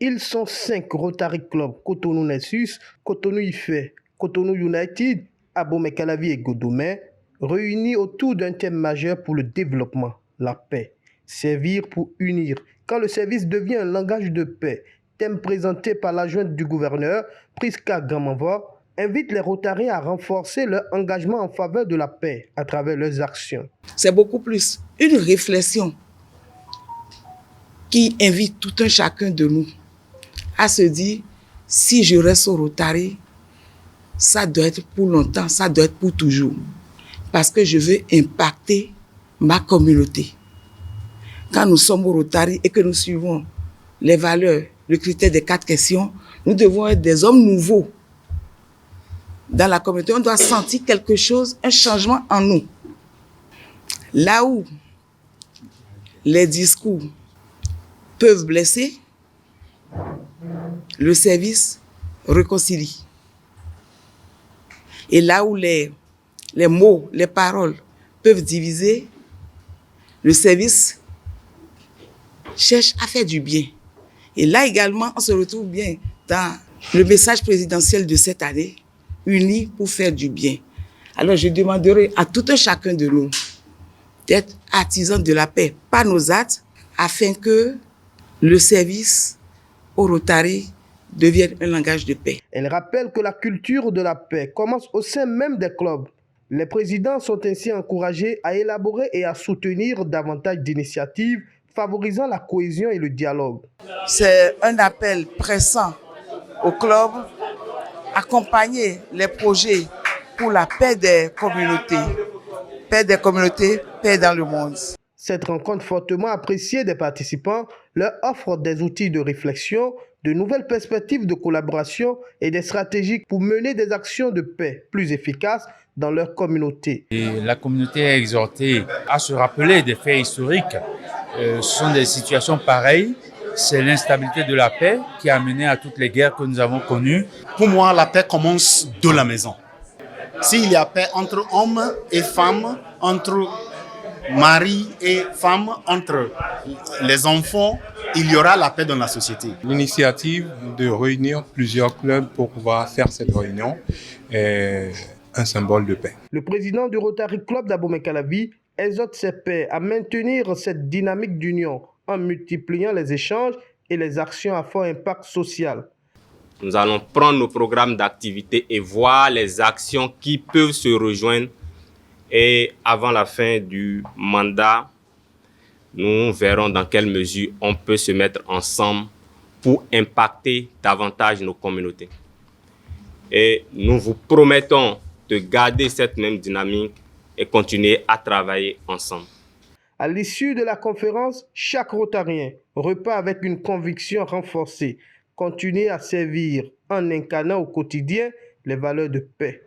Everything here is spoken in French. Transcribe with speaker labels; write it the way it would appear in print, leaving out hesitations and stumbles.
Speaker 1: Ils sont 5 Rotary Club Cotonou Nessus, Cotonou Ifè, Cotonou United, Abomey-Calavi et Godomey, réunis autour d'un thème majeur pour le développement, la paix. Servir pour unir. Quand le service devient un langage de paix, thème présenté par l'adjointe du gouverneur, Priska Gamanva, invite les Rotariens à renforcer leur engagement en faveur de la paix à travers leurs actions.
Speaker 2: C'est beaucoup plus une réflexion qui invite tout un chacun de nous à se dire, si je reste au Rotary, ça doit être pour longtemps, ça doit être pour toujours. Parce que je veux impacter ma communauté. Quand nous sommes au Rotary et que nous suivons les valeurs, le critère des 4 questions, nous devons être des hommes nouveaux. Dans la communauté, on doit sentir quelque chose, un changement en nous. Là où les discours peuvent blesser, le service réconcilie. Et là où les mots, les paroles peuvent diviser, le service cherche à faire du bien. Et là également, on se retrouve bien dans le message présidentiel de cette année, unis pour faire du bien. Alors je demanderai à tout un chacun de nous d'être artisans de la paix par nos actes, afin que le service au Rotary devienne un langage de paix.
Speaker 1: Elle rappelle que la culture de la paix commence au sein même des clubs. Les présidents sont ainsi encouragés à élaborer et à soutenir davantage d'initiatives favorisant la cohésion et le dialogue.
Speaker 2: C'est un appel pressant au club, accompagner les projets pour la paix des communautés. Paix des communautés, paix dans le monde.
Speaker 1: Cette rencontre fortement appréciée des participants leur offre des outils de réflexion, de nouvelles perspectives de collaboration et des stratégies pour mener des actions de paix plus efficaces dans leur communauté.
Speaker 3: Et la communauté est exhortée à se rappeler des faits historiques. Ce sont des situations pareilles. C'est l'instabilité de la paix qui a mené à toutes les guerres que nous avons connues.
Speaker 4: Pour moi, la paix commence de la maison. S'il y a paix entre hommes et femmes, entre mari et femme, entre les enfants, il y aura la paix dans la société.
Speaker 5: L'initiative de réunir plusieurs clubs pour pouvoir faire cette réunion est un symbole de paix.
Speaker 1: Le président du Rotary Club d'Abomey-Calavi exhorte ses pairs à maintenir cette dynamique d'union en multipliant les échanges et les actions à fort impact social.
Speaker 6: Nous allons prendre nos programmes d'activité et voir les actions qui peuvent se rejoindre. Et avant la fin du mandat, nous verrons dans quelle mesure on peut se mettre ensemble pour impacter davantage nos communautés. Et nous vous promettons de garder cette même dynamique et continuer à travailler ensemble.
Speaker 1: À l'issue de la conférence, chaque Rotarien repart avec une conviction renforcée, continuer à servir en incarnant au quotidien les valeurs de paix.